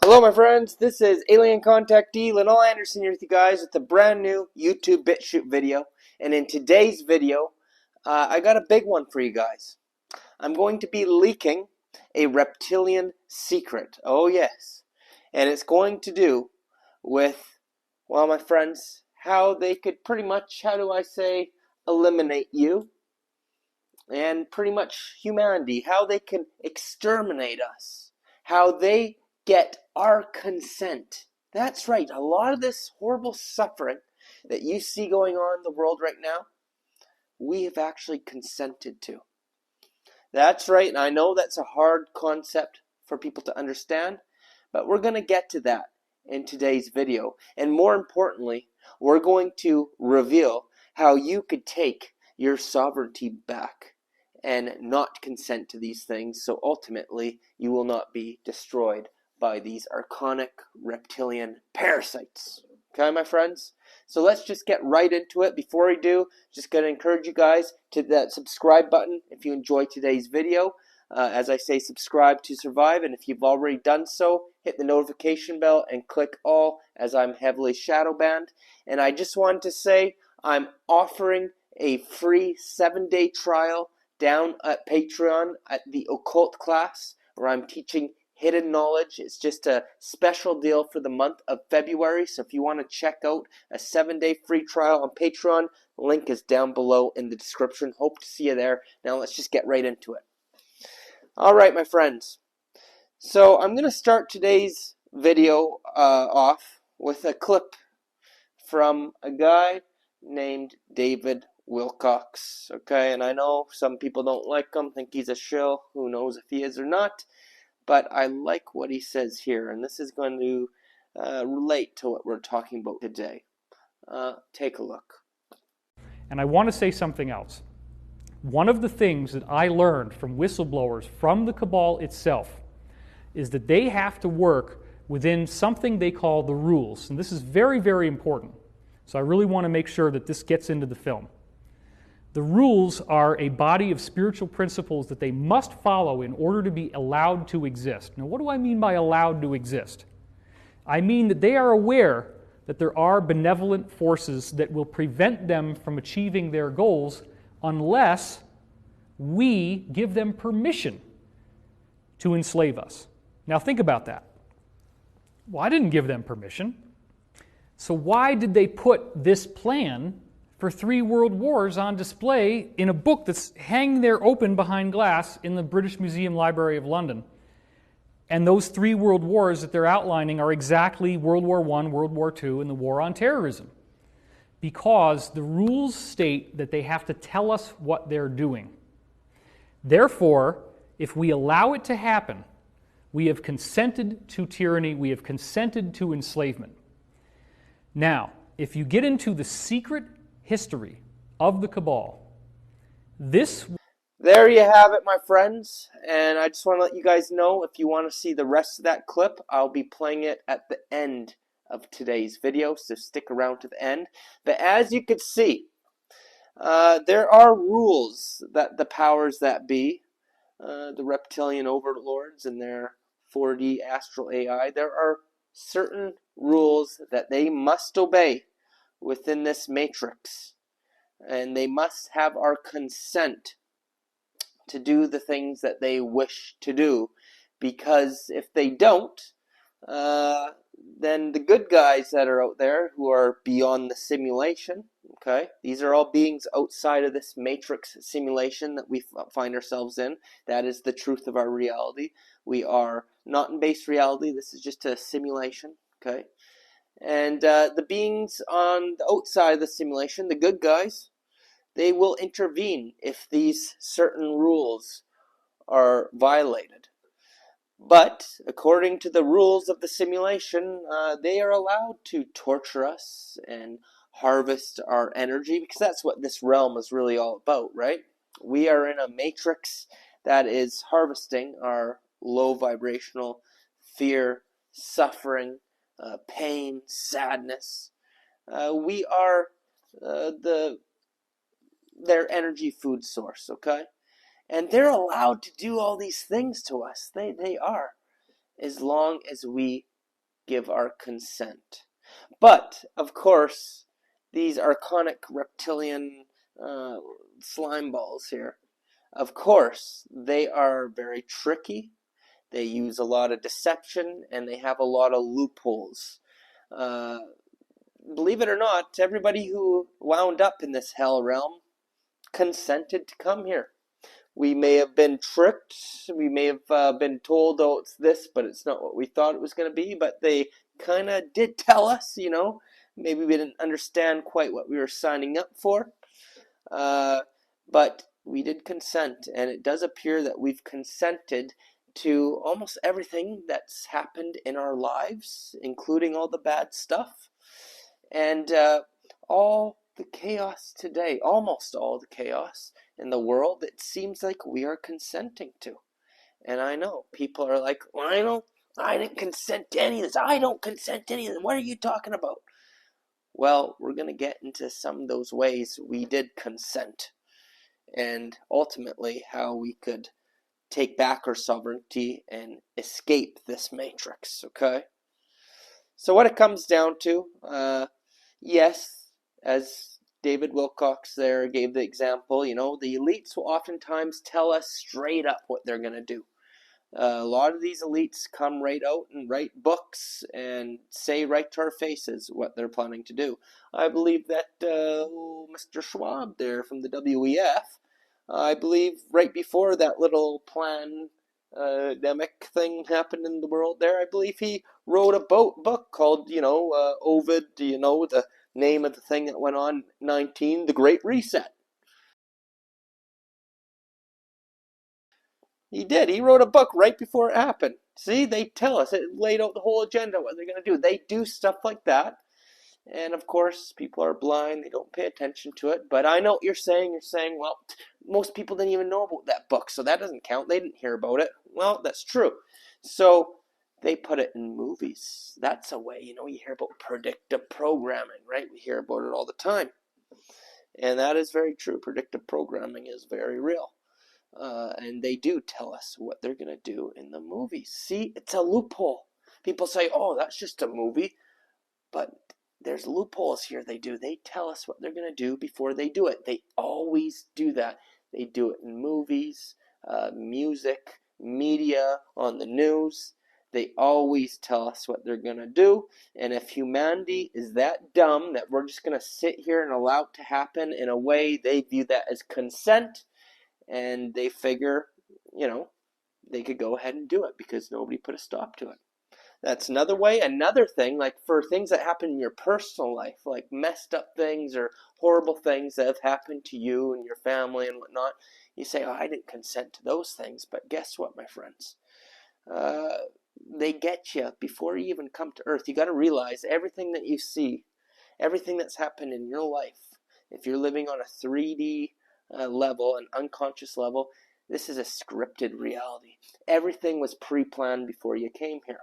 Hello my friends, this is Alien Contactee Linol Anderson here with you guys with a brand new YouTube BitChute video. And in today's video, I got a big one for you guys. I'm going to be leaking a reptilian secret. Oh yes. And it's going to do with, well my friends, how they could pretty much, how do I say, eliminate you. And pretty much humanity, how they can exterminate us. How they get our consent. That's right, a lot of this horrible suffering that you see going on in the world right now, we have actually consented to. That's right, and I know that's a hard concept for people to understand, but we're going to get to that in today's video. And more importantly, we're going to reveal how you could take your sovereignty back and not consent to these things, so ultimately you will not be destroyed by these archonic reptilian parasites. Okay, my friends? So let's just get right into it. Before we do, just going to encourage you guys to that subscribe button if you enjoy today's video. As I say, subscribe to survive, and if you've already done so, hit the notification bell and click all, as I'm heavily shadow banned. And I just wanted to say I'm offering a free 7-day trial down at Patreon at the occult class, where I'm teaching hidden knowledge. It's just a special deal for the month of February. So if you want to check out a 7-day free trial on Patreon, the link is down below in the description. Hope to see you there. Now let's just get right into it. Alright my friends, so I'm going to start today's video off with a clip from a guy named David Wilcox. Okay, and I know some people don't like him, think he's a shill. Who knows if he is or not, but I like what he says here, and this is going to relate to what we're talking about today. Take a look. And I want to say something else. One of the things that I learned from whistleblowers from the cabal itself is that they have to work within something they call the rules. And this is very, very important. So I really want to make sure that this gets into the film. The rules are a body of spiritual principles that they must follow in order to be allowed to exist. Now, what do I mean by allowed to exist? I mean that they are aware that there are benevolent forces that will prevent them from achieving their goals unless we give them permission to enslave us. Now, think about that. Well, I didn't give them permission. So why did they put this plan for 3 world wars on display in a book that's hanging there open behind glass in the British Museum Library of London? And those 3 world wars that they're outlining are exactly World War I, World War II, and the war on terrorism. Because the rules state that they have to tell us what they're doing. Therefore, if we allow it to happen, we have consented to tyranny, we have consented to enslavement. Now, if you get into the secret history of the cabal, there you have it, my friends, and I just want to let you guys know, if you want to see the rest of that clip, I'll be playing it at the end of today's video, so stick around to the end. But as you can see, there are rules that the powers that be, the reptilian overlords and their 4D astral AI, there are certain rules that they must obey within this matrix, and they must have our consent to do the things that they wish to do, because if they don't, then the good guys that are out there who are beyond the simulation, okay, these are all beings outside of this matrix simulation that we find ourselves in. That is the truth of our reality. We are not in base reality. This is just a simulation, okay? And the beings on the outside of the simulation, the good guys, they will intervene if these certain rules are violated. But according to the rules of the simulation, they are allowed to torture us and harvest our energy, because that's what this realm is really all about, right? We are in a matrix that is harvesting our low vibrational fear, suffering, pain, sadness. We are their energy food source, okay? And they're allowed to do all these things to us. They are, as long as we give our consent. But, of course, these archonic reptilian slime balls here, of course, they are very tricky. They use a lot of deception, and they have a lot of loopholes. Believe it or not, everybody who wound up in this hell realm consented to come here. We may have been tricked. We may have been told, oh, it's this, but it's not what we thought it was going to be. But they kind of did tell us, you know. Maybe we didn't understand quite what we were signing up for. But we did consent, and it does appear that we've consented to almost everything that's happened in our lives, including all the bad stuff. And all the chaos today, almost all the chaos in the world, it seems like we are consenting to. And I know people are like, Lionel, I didn't consent to any of this. I don't consent to any of this. What are you talking about? Well, we're going to get into some of those ways we did consent, and ultimately how we could take back our sovereignty and escape this matrix, okay? So what it comes down to, yes, as David Wilcox there gave the example, you know, the elites will oftentimes tell us straight up what they're going to do. A lot of these elites come right out and write books and say right to our faces what they're planning to do. I believe that Mr. Schwab there from the WEF, I believe right before that little pandemic thing happened in the world there, I believe he wrote a book called, you know, Ovid, you know, the name of the thing that went on 19, The Great Reset. He did. He wrote a book right before it happened. See, they tell us. It laid out the whole agenda, what they're going to do. They do stuff like that. And, of course, people are blind. They don't pay attention to it. But I know what you're saying. You're saying, well, most people didn't even know about that book, so that doesn't count. They didn't hear about it. Well, that's true. So they put it in movies. That's a way, you know, you hear about predictive programming, right? We hear about it all the time. And that is very true. Predictive programming is very real. And they do tell us what they're going to do in the movies. See, it's a loophole. People say, oh, that's just a movie. But there's loopholes here. They tell us what they're going to do before they do it. They always do that. They do it in movies, music, media, on the news. They always tell us what they're going to do. And if humanity is that dumb that we're just going to sit here and allow it to happen in a way, they view that as consent. And they figure, you know, they could go ahead and do it because nobody put a stop to it. That's another way. Another thing, like for things that happen in your personal life, like messed up things or horrible things that have happened to you and your family and whatnot, you say, oh, I didn't consent to those things. But guess what, my friends? They get you before you even come to Earth. You got to realize everything that you see, everything that's happened in your life, if you're living on a 3D level, an unconscious level, this is a scripted reality. Everything was pre-planned before you came here.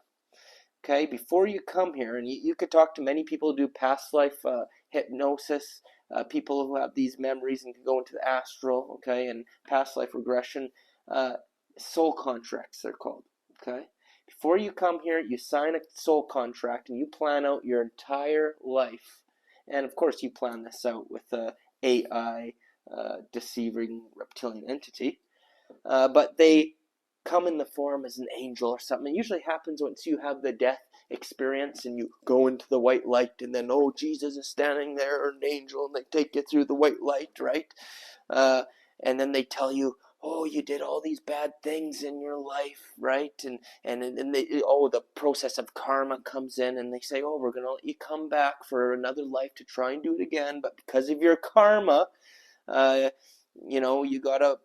Okay, before you come here, and you could talk to many people who do past life hypnosis, people who have these memories and can go into the astral, okay, and past life regression, soul contracts they're called, okay? Before you come here, you sign a soul contract and you plan out your entire life. And of course you plan this out with the AI deceiving reptilian entity, but they come in the form as an angel or something. It usually happens once you have the death experience and you go into the white light, and then, oh, Jesus is standing there, or an angel, and they take you through the white light, right? And then they tell you, oh, you did all these bad things in your life, right? And they, oh, the process of karma comes in, and they say, oh, we're going to let you come back for another life to try and do it again, but because of your karma, you know, you got to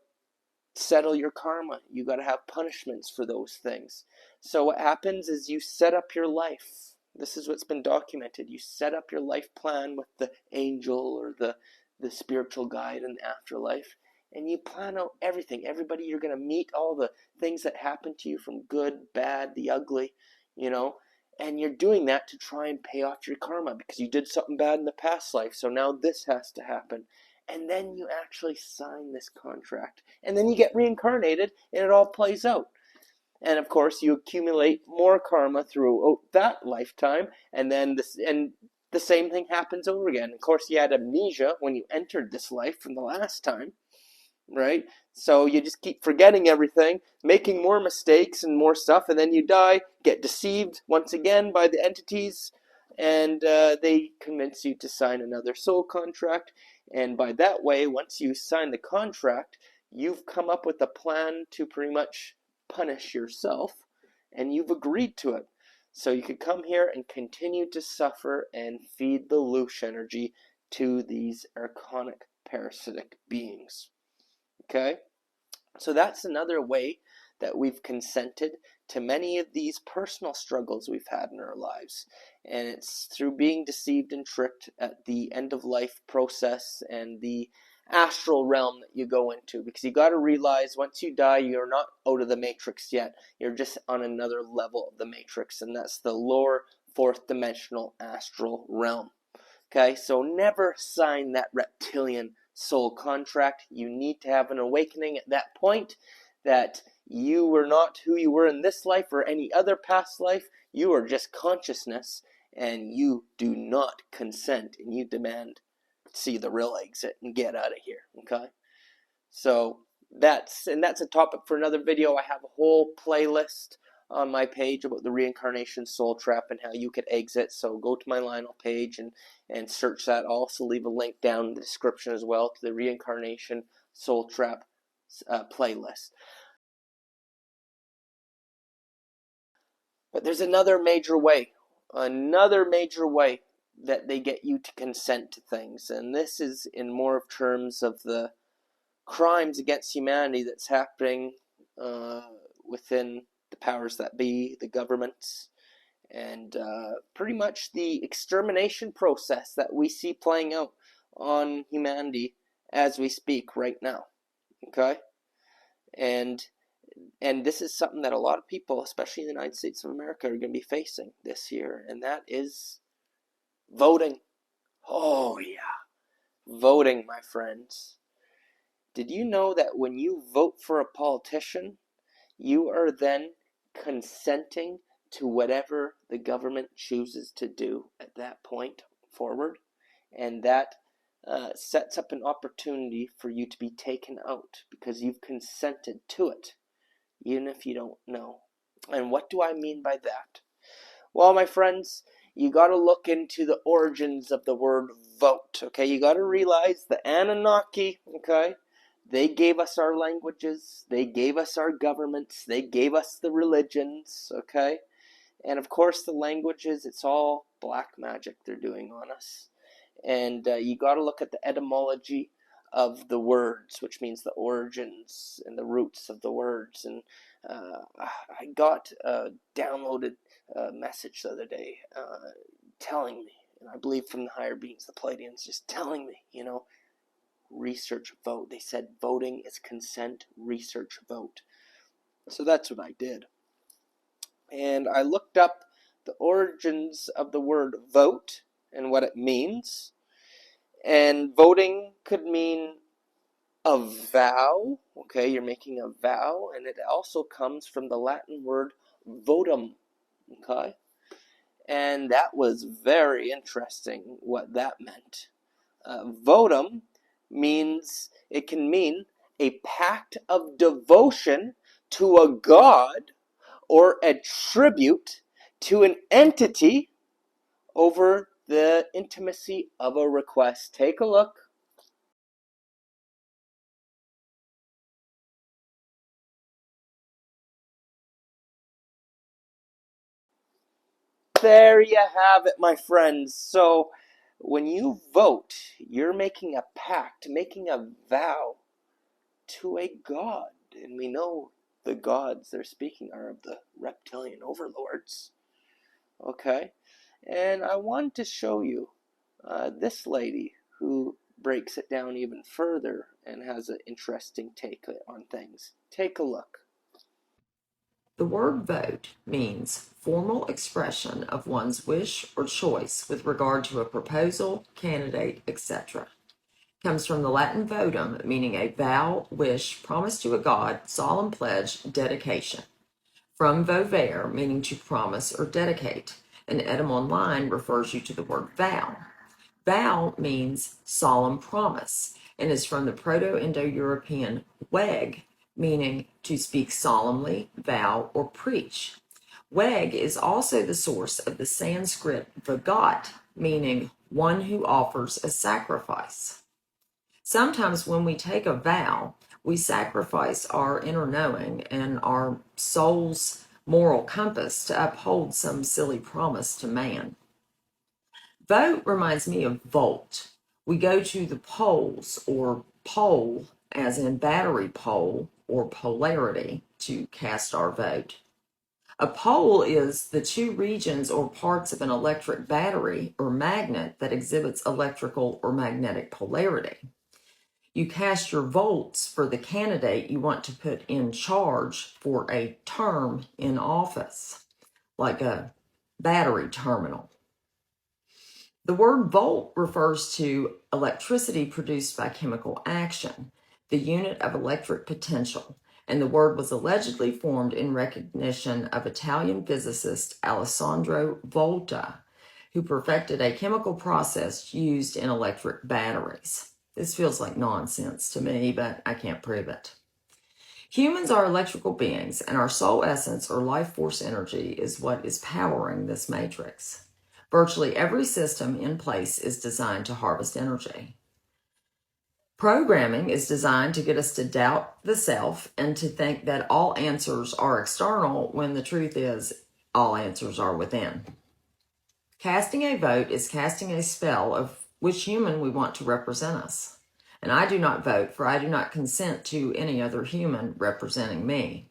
settle your karma. You got to have punishments for those things. So what happens is you set up your life. This is what's been documented. You set up your life plan with the angel or the spiritual guide in the afterlife, and you plan out everything. Everybody you're going to meet, all the things that happen to you, from good, bad, the ugly, you know, and you're doing that to try and pay off your karma because you did something bad in the past life, so now this has to happen. And then you actually sign this contract. And then you get reincarnated, and it all plays out. And of course, you accumulate more karma throughout that lifetime, and then the same thing happens over again. Of course, you had amnesia when you entered this life from the last time, right? So you just keep forgetting everything, making more mistakes and more stuff, and then you die, get deceived once again by the entities, and they convince you to sign another soul contract. And by that way, once you sign the contract, you've come up with a plan to pretty much punish yourself, and you've agreed to it. So you could come here and continue to suffer and feed the loosh energy to these archonic parasitic beings. Okay? So that's another way that we've consented to many of these personal struggles we've had in our lives. And it's through being deceived and tricked at the end of life process and the astral realm that you go into, because you got to realize once you die, you're not out of the matrix yet. You're just on another level of the matrix, and that's the lower fourth dimensional astral realm. Okay, so never sign that reptilian soul contract. You need to have an awakening at that point that you were not who you were in this life or any other past life. You are just consciousness, and you do not consent, and you demand see the real exit and get out of here. Okay, so that's a topic for another video. I have a whole playlist on my page about the reincarnation soul trap and how you could exit. So go to my Linol page and search that. I'll also leave a link down in the description as well to the reincarnation soul trap playlist. But there's another major way that they get you to consent to things, and this is in more of terms of the crimes against humanity that's happening within the powers that be, the governments, and pretty much the extermination process that we see playing out on humanity as we speak right now. Okay? And this is something that a lot of people, especially in the United States of America, are going to be facing this year, and that is voting. Oh, yeah. Voting, my friends. Did you know that when you vote for a politician, you are then consenting to whatever the government chooses to do at that point forward? And that sets up an opportunity for you to be taken out because you've consented to it, even if you don't know. And what do I mean by that? Well, my friends, you got to look into the origins of the word vote, okay? You got to realize the Anunnaki, okay? They gave us our languages, they gave us our governments, they gave us the religions, okay? And of course the languages, it's all black magic they're doing on us. And you got to look at the etymology of the words, which means the origins and the roots of the words. And I got a downloaded message the other day telling me, and I believe from the higher beings, the Pleiadians, just telling me, research vote. They said voting is consent, research vote. So that's what I did. And I looked up the origins of the word vote and what it means. And voting could mean a vow. Okay, you're making a vow. And it also comes from the Latin word votum. Okay. And that was very interesting what that meant. Votum it can mean a pact of devotion to a god or a tribute to an entity over the intimacy of a request. Take a look. There you have it, my friends. So when you vote, you're making a pact, making a vow to a god. And we know the gods they're speaking are of the reptilian overlords. Okay? And I wanted to show you this lady who breaks it down even further and has an interesting take on things. Take a look. The word vote means formal expression of one's wish or choice with regard to a proposal, candidate, etc. Comes from the Latin votum, meaning a vow, wish, promise to a god, solemn pledge, dedication. from vovere, meaning to promise or dedicate. An etym online refers you to the word vow. Vow means solemn promise and is from the Proto-Indo-European weg, meaning to speak solemnly, vow, or preach. Weg is also the source of the Sanskrit vagat, meaning one who offers a sacrifice. Sometimes when we take a vow, we sacrifice our inner knowing and our soul's moral compass to uphold some silly promise to man. Vote reminds me of volt. We go to the poles, or pole, as in battery pole or polarity, to cast our vote. A pole is the two regions or parts of an electric battery or magnet that exhibits electrical or magnetic polarity. You cast your votes for the candidate you want to put in charge for a term in office, like a battery terminal. The word volt refers to electricity produced by chemical action, the unit of electric potential, and the word was allegedly formed in recognition of Italian physicist Alessandro Volta, who perfected a chemical process used in electric batteries. This feels like nonsense to me, but I can't prove it. Humans are electrical beings, and our soul essence or life force energy is what is powering this matrix. Virtually every system in place is designed to harvest energy. Programming is designed to get us to doubt the self and to think that all answers are external when the truth is all answers are within. Casting a vote is casting a spell of which human we want to represent us. And I do not vote, for I do not consent to any other human representing me.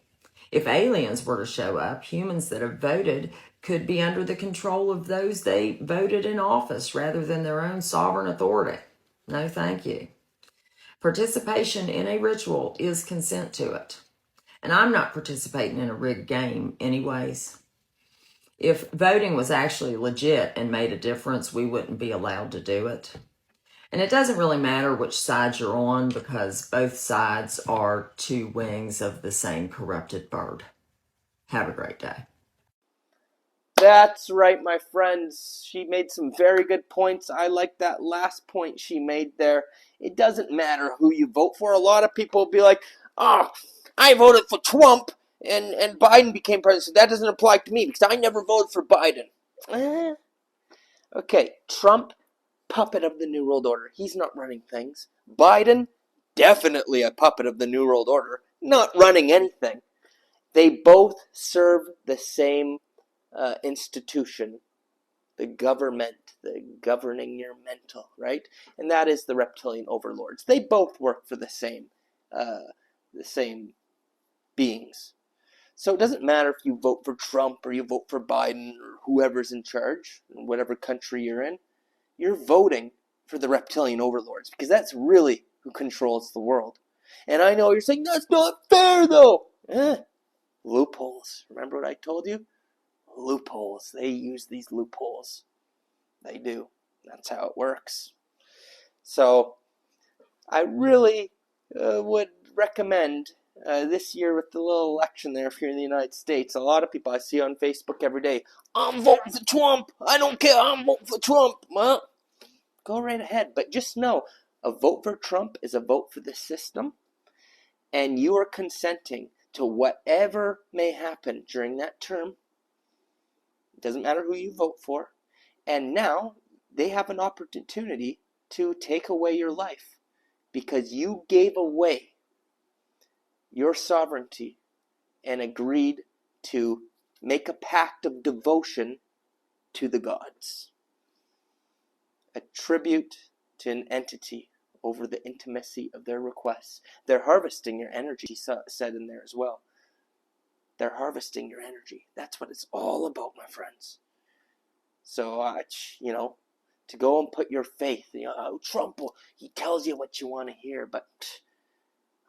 If aliens were to show up, humans that have voted could be under the control of those they voted in office rather than their own sovereign authority. No, thank you. Participation in a ritual is consent to it. And I'm not participating in a rigged game anyways. If voting was actually legit and made a difference, we wouldn't be allowed to do it. And it doesn't really matter which side you're on because both sides are two wings of the same corrupted bird. Have a great day. That's right, my friends. She made some very good points. I like that last point she made there. It doesn't matter who you vote for. A lot of people will be like, oh, I voted for Trump and Biden became president. So that doesn't apply to me because I never voted for Biden. Okay, Trump, puppet of the New World Order. He's not running things. Biden, definitely a puppet of the New World Order, not running anything. They both serve the same institution, the government, the governing your mental, right? And that is the reptilian overlords. They both work for the same beings. So it doesn't matter if you vote for Trump or you vote for Biden or whoever's in charge, in whatever country you're in, you're voting for the reptilian overlords because that's really who controls the world. And I know you're saying, that's not fair though. Loopholes. Remember what I told you? Loopholes. They use these loopholes. They do. That's how it works. So I really would recommend this year with the little election there, if you're in the United States, a lot of people I see on Facebook every day, I'm voting for Trump. I don't care. I'm voting for Trump. Well, go right ahead. But just know, a vote for Trump is a vote for the system, and you are consenting to whatever may happen during that term. It doesn't matter who you vote for. And now they have an opportunity to take away your life because you gave away your sovereignty and agreed to make a pact of devotion to the gods. A tribute to an entity over the intimacy of their requests. They're harvesting your energy, he said in there as well. They're harvesting your energy. That's what it's all about, my friends. So, to go and put your faith, Trump, he tells you what you want to hear, but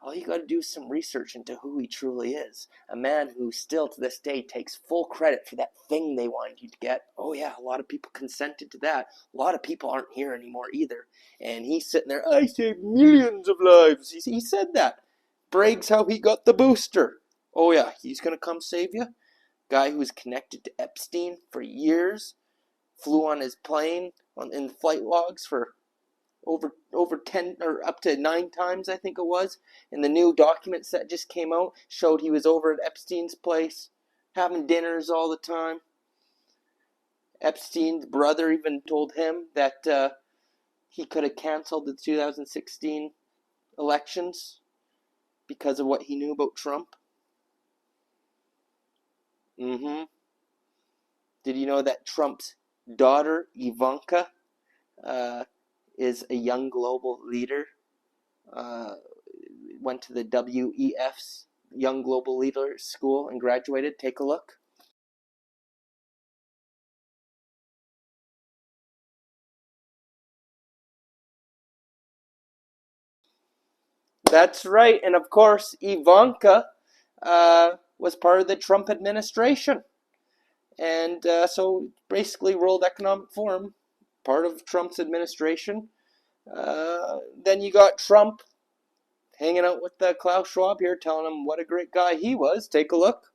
all you got to do is some research into who he truly is. A man who still to this day takes full credit for that thing they wanted you to get. Oh yeah, a lot of people consented to that. A lot of people aren't here anymore either. And he's sitting there, I saved millions of lives. He said that. Brags how he got the booster. Oh yeah, he's going to come save you? guy who was connected to Epstein for years, flew on his plane in the flight logs for over 10 or up to 9 times, I think it was. And the new documents that just came out showed he was over at Epstein's place having dinners all the time. Epstein's brother even told him that he could have canceled the 2016 elections because of what he knew about Trump. Did you know that Trump's daughter, Ivanka, is a young global leader? Went to the WEF's Young Global Leader School and graduated. Take a look. That's right. And of course, Ivanka was part of the Trump administration. And so basically World Economic Forum, part of Trump's administration. Then you got Trump hanging out with Klaus Schwab here, telling him what a great guy he was. Take a look.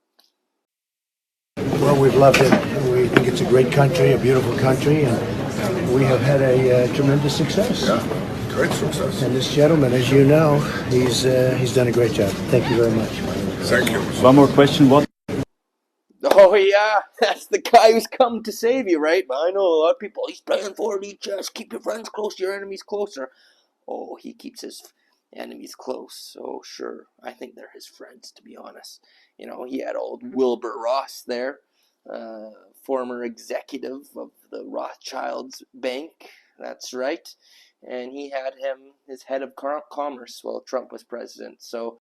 Well, we've loved it. We think it's a great country, a beautiful country, and we have had a tremendous success. Yeah, great success. And this gentleman, as you know, he's done a great job. Thank you very much. Thank you. One more question. What? Oh yeah, that's the guy who's come to save you, right? But I know a lot of people, he's playing 4D chess, keep your friends close, your enemies closer. Oh, he keeps his enemies close. Oh, sure. I think they're his friends, to be honest. You know, he had old Wilbur Ross there, former executive of the Rothschilds Bank. That's right. And he had him as head of commerce while Trump was president. So,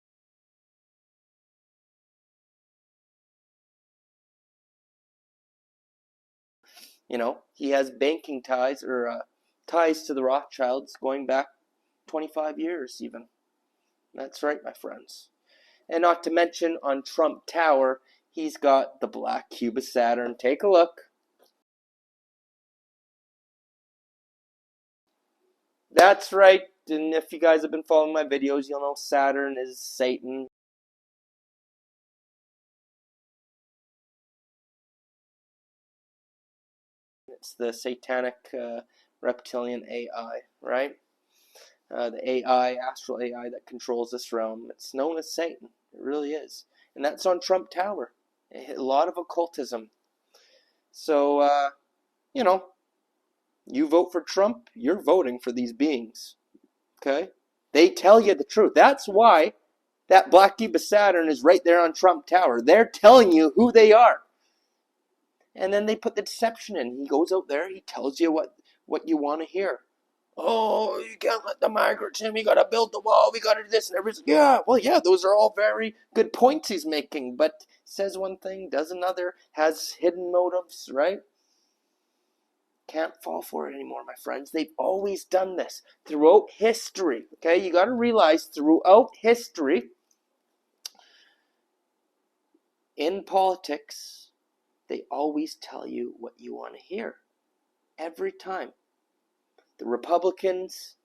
you know, he has banking ties or ties to the Rothschilds going back 25 years even. That's right, my friends. And not to mention on Trump Tower, he's got the black cube of Saturn. Take a look. That's right. And if you guys have been following my videos, you'll know Saturn is Satan. It's the satanic reptilian AI, right? The AI, astral AI that controls this realm. It's known as Satan. It really is. And that's on Trump Tower. A lot of occultism. So, you know, you vote for Trump, you're voting for these beings. Okay? They tell you the truth. That's why that black cube of Saturn is right there on Trump Tower. They're telling you who they are. And then they put the deception in. He goes out there, he tells you what you want to hear. Oh, you can't let the migrants in. We got to build the wall. We got to do this and everything. Yeah, well, yeah, those are all very good points he's making. But says one thing, does another, has hidden motives, right? Can't fall for it anymore, my friends. They've always done this throughout history. Okay, you got to realize throughout history, in politics, they always tell you what you want to hear. Every time. The Republicans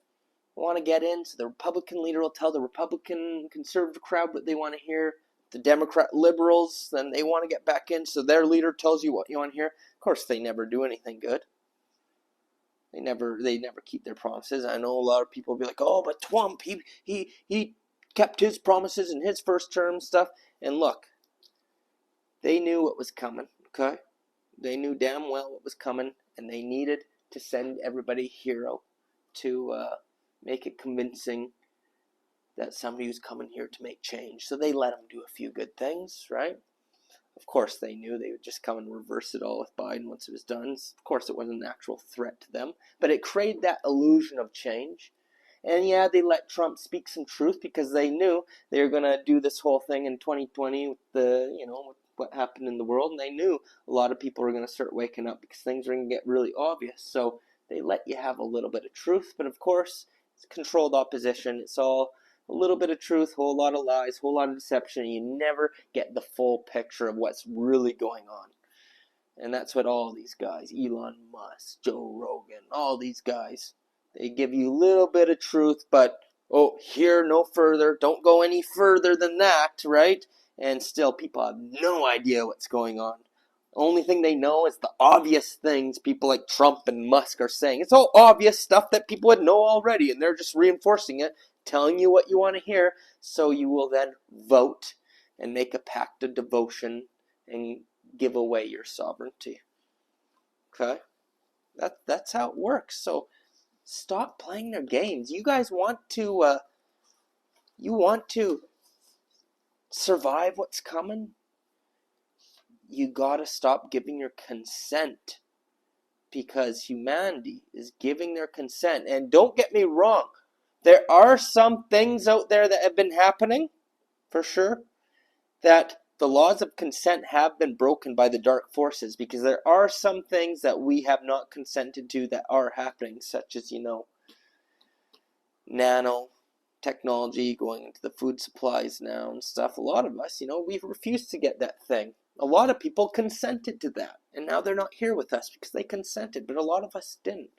want to get in, so the Republican leader will tell the Republican conservative crowd what they want to hear. The Democrat liberals, then they want to get back in, so their leader tells you what you want to hear. Of course, they never do anything good. They never keep their promises. I know a lot of people will be like, oh, but Trump, he kept his promises in his first term stuff. And look, they knew what was coming, okay? They knew damn well what was coming, and they needed to send everybody hero to make it convincing that somebody was coming here to make change. So they let him do a few good things, right? Of course, they knew they would just come and reverse it all with Biden once it was done. Of course, it wasn't an actual threat to them, but it created that illusion of change. And yeah, they let Trump speak some truth because they knew they were going to do this whole thing in 2020 with with what happened in the world, and they knew a lot of people were going to start waking up because things were going to get really obvious. So they let you have a little bit of truth, but of course, it's controlled opposition. It's all a little bit of truth, whole lot of lies, whole lot of deception. You never get the full picture of what's really going on. And that's what all these guys, Elon Musk, Joe Rogan, all these guys, they give you a little bit of truth, but, oh, here, no further. Don't go any further than that, right? and still people have no idea what's going on. Only thing they know is the obvious things people like Trump and Musk are saying. It's all obvious stuff that people would know already, and they're just reinforcing it, telling you what you want to hear, so you will then vote and make a pact of devotion and give away your sovereignty. Okay? That's how it works. So stop playing their games. You guys want to survive what's coming? You gotta stop giving your consent, because humanity is giving their consent. And don't get me wrong, there are some things out there that have been happening, for sure, that the laws of consent have been broken by the dark forces, because there are some things that we have not consented to that are happening, such as, nano technology going into the food supplies now and stuff. A lot of us, we've refused to get that thing. A lot of people consented to that, and now they're not here with us because they consented, but a lot of us didn't.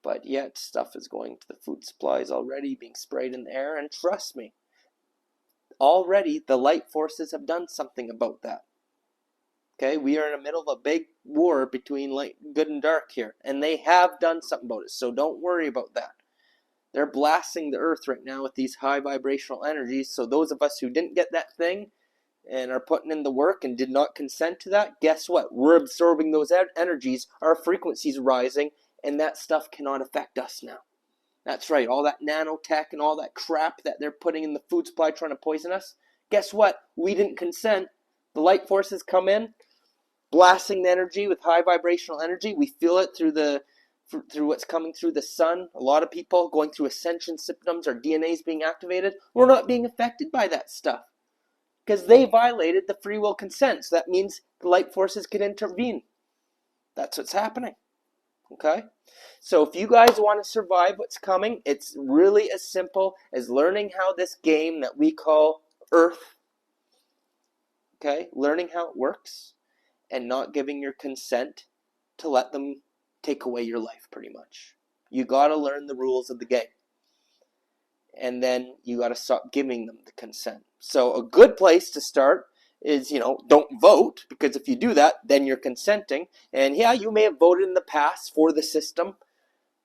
But yet stuff is going to the food supplies already, being sprayed in the air, and trust me, already the light forces have done something about that. Okay, we are in the middle of a big war between light, good and dark here, and they have done something about it, so don't worry about that. They're blasting the earth right now with these high vibrational energies, so those of us who didn't get that thing and are putting in the work and did not consent to that, guess what? We're absorbing those energies, our frequency's rising, and that stuff cannot affect us now. That's right, all that nanotech and all that crap that they're putting in the food supply trying to poison us, guess what? We didn't consent. The light forces come in, blasting the energy with high vibrational energy. We feel it through what's coming through the sun. A lot of people going through ascension symptoms, our DNA's being activated. We're not being affected by that stuff, because they violated the free will consent. So that means the light forces can intervene. That's what's happening. Okay? So if you guys want to survive what's coming, it's really as simple as learning how this game that we call Earth, okay, learning how it works and not giving your consent to let them take away your life, pretty much. You got to learn the rules of the game. And then you got to stop giving them the consent. So a good place to start is, don't vote, because if you do that, then you're consenting. And yeah, you may have voted in the past for the system,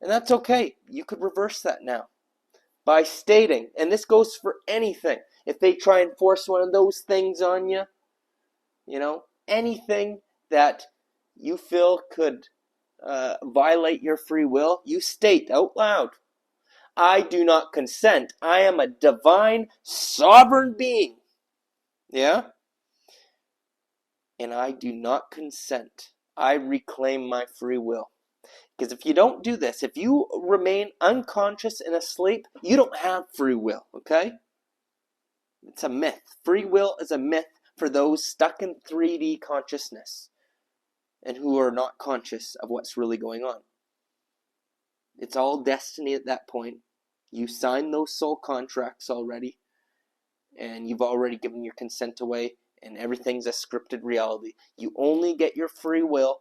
and that's okay. You could reverse that now by stating, and this goes for anything. If they try and force one of those things on you, anything that you feel could violate your free will, you state out loud, I do not consent. I am a divine, sovereign being. Yeah? And I do not consent. I reclaim my free will. Because if you don't do this, if you remain unconscious and asleep, you don't have free will, okay? It's a myth. Free will is a myth for those stuck in 3D consciousness and who are not conscious of what's really going on. It's all destiny at that point. You signed those soul contracts already, and you've already given your consent away, and everything's a scripted reality. You only get your free will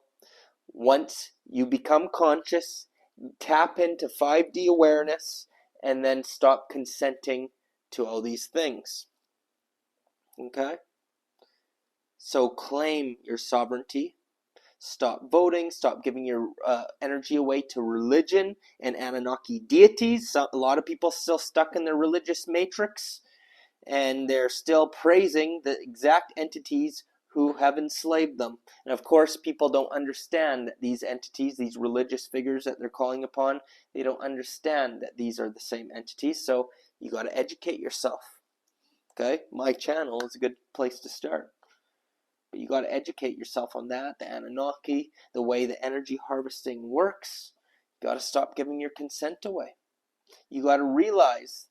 once you become conscious, tap into 5D awareness, and then stop consenting to all these things. Okay? So claim your sovereignty. Stop voting. Stop giving your energy away to religion and Anunnaki deities. A lot of people still stuck in their religious matrix, and they're still praising the exact entities who have enslaved them. And of course, people don't understand that these entities, these religious figures that they're calling upon, they don't understand that these are the same entities. So you got to educate yourself. Okay? My channel is a good place to start. But you got to educate yourself on that, the Anunnaki, the way the energy harvesting works. You got to stop giving your consent away. You got to realize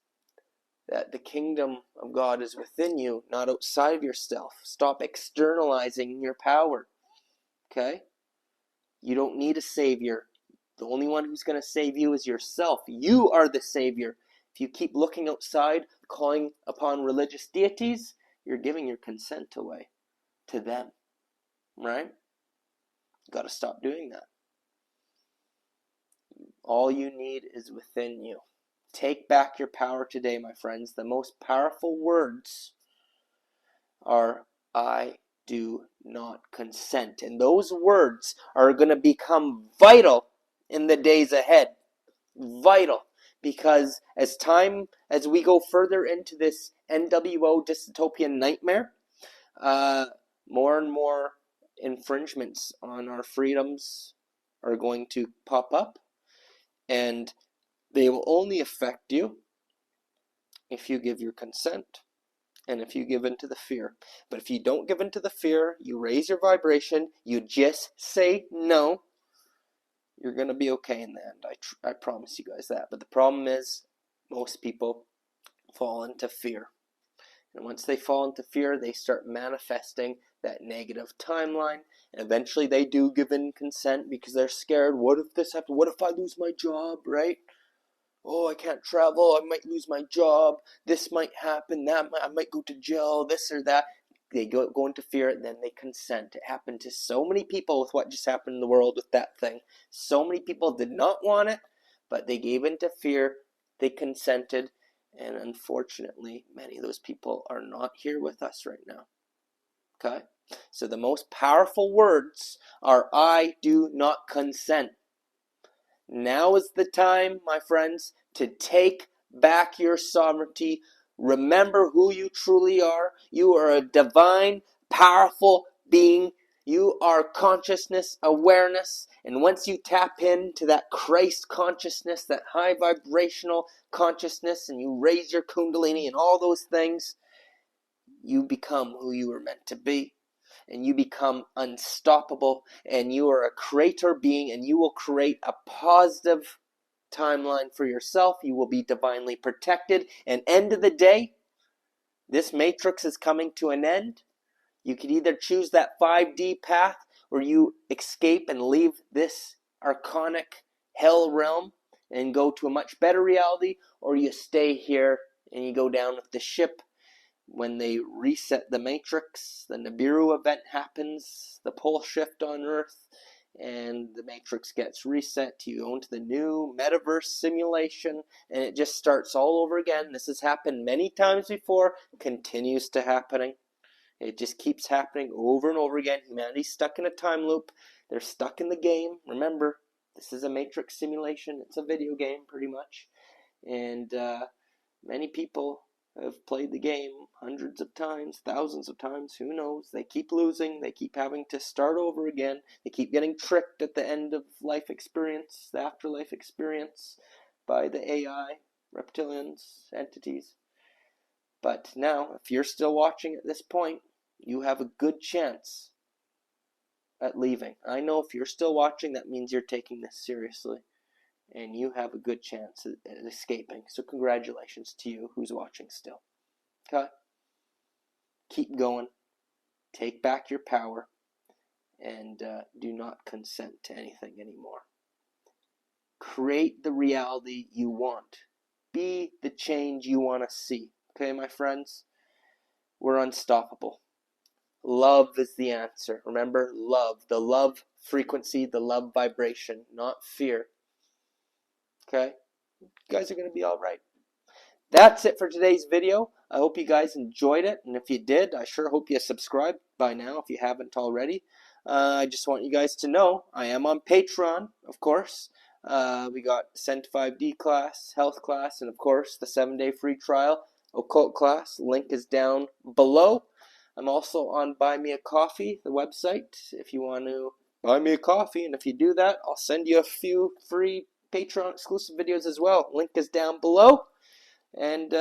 that the kingdom of God is within you, not outside of yourself. Stop externalizing your power. Okay? You don't need a savior. The only one who's going to save you is yourself. You are the savior. If you keep looking outside, calling upon religious deities, you're giving your consent away to them. Right? You got to stop doing that. All you need is within you. Take back your power today, my friends. The most powerful words are I do not consent. And those words are going to become vital in the days ahead. Vital. Because as we go further into this NWO dystopian nightmare, more and more infringements on our freedoms are going to pop up, and they will only affect you if you give your consent and if you give in to the fear. But if you don't give in to the fear, you raise your vibration, you just say no, you're going to be okay in the end. I promise you guys that. But the problem is, most people fall into fear. And once they fall into fear, they start manifesting that negative timeline. And eventually they do give in consent because they're scared. What if this happens? What if I lose my job, right? Oh, I can't travel. I might lose my job. This might happen. I might go to jail, this or that. They go into fear, and then they consent. It happened to so many people with what just happened in the world with that thing. So many people did not want it, but they gave in to fear. They consented. And unfortunately, many of those people are not here with us right now. Okay? So the most powerful words are, I do not consent. Now is the time, my friends, to take back your sovereignty. Remember who you truly are. You are a divine, powerful being. You are consciousness, awareness. And once you tap into that Christ consciousness, that high vibrational consciousness, and you raise your kundalini and all those things, you become who you were meant to be. And you become unstoppable, and you are a creator being, and you will create a positive timeline for yourself. You will be divinely protected. And end of the day, this matrix is coming to an end. You could either choose that 5D path, where you escape and leave this archonic hell realm and go to a much better reality, or you stay here and you go down with the ship. When they reset the matrix, the Nibiru event happens, the pole shift on Earth, and the matrix gets reset. You go into the new metaverse simulation, and it just starts all over again. This has happened many times before, continues to happening. It just keeps happening over and over again. Humanity's stuck in a time loop. They're stuck in the game. Remember, this is a matrix simulation. It's a video game, pretty much. And many people have played the game hundreds of times, thousands of times, who knows. They keep losing, they keep having to start over again, they keep getting tricked at the end of life experience, the afterlife experience, by the AI, reptilians, entities. But now, if you're still watching at this point, you have a good chance at leaving. I know if you're still watching, that means you're taking this seriously. And you have a good chance at escaping. So congratulations to you who's watching still. Okay? Keep going. Take back your power. And do not consent to anything anymore. Create the reality you want. Be the change you want to see. Okay, my friends? We're unstoppable. Love is the answer. Remember, love. The love frequency, the love vibration, not fear. Okay? You guys are going to be all right. That's it for today's video. I hope you guys enjoyed it. And if you did, I sure hope you subscribed by now if you haven't already. I just want you guys to know I am on Patreon, of course. We got Sent 5D class, health class, and of course the 7-day free trial, occult class. Link is down below. I'm also on Buy Me a Coffee, the website, if you want to buy me a coffee. And if you do that, I'll send you a few free Patreon exclusive videos as well. Link is down below. And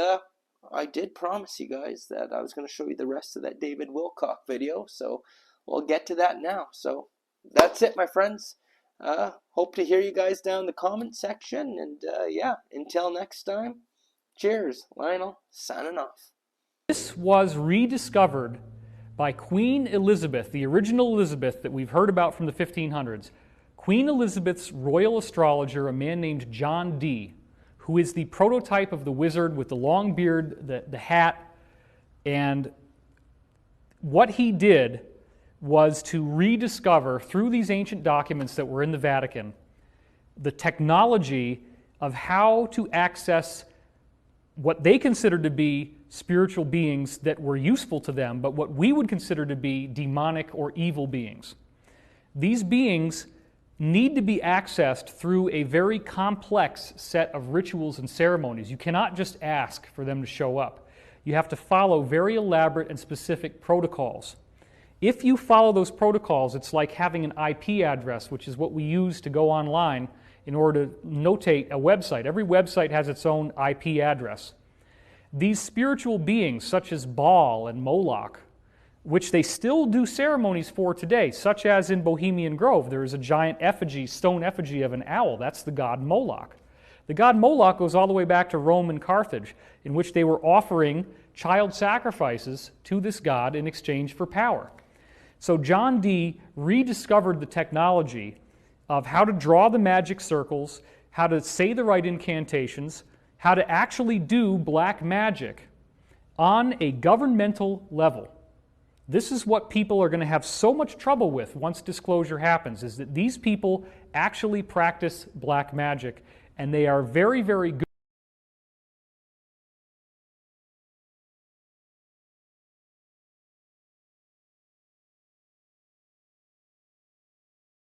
I did promise you guys that I was going to show you the rest of that David Wilcock video. So we'll get to that now. So that's it, my friends. Hope to hear you guys down in the comment section. And yeah, until next time, cheers. Lionel, signing off. This was rediscovered by Queen Elizabeth, the original Elizabeth that we've heard about from the 1500s. Queen Elizabeth's royal astrologer, a man named John Dee, who is the prototype of the wizard with the long beard, the hat, and what he did was to rediscover, through these ancient documents that were in the Vatican, the technology of how to access what they considered to be spiritual beings that were useful to them, but what we would consider to be demonic or evil beings. These beings need to be accessed through a very complex set of rituals and ceremonies. You cannot just ask for them to show up. You have to follow very elaborate and specific protocols. If you follow those protocols, it's like having an IP address, which is what we use to go online in order to notate a website. Every website has its own IP address. These spiritual beings, such as Baal and Moloch, which they still do ceremonies for today, such as in Bohemian Grove, there is a giant effigy, stone effigy of an owl. That's the god Moloch. The god Moloch goes all the way back to Rome and Carthage, in which they were offering child sacrifices to this god in exchange for power. So John Dee rediscovered the technology of how to draw the magic circles, how to say the right incantations, how to actually do black magic on a governmental level. This is what people are going to have so much trouble with once disclosure happens, is that these people actually practice black magic, and they are very, very good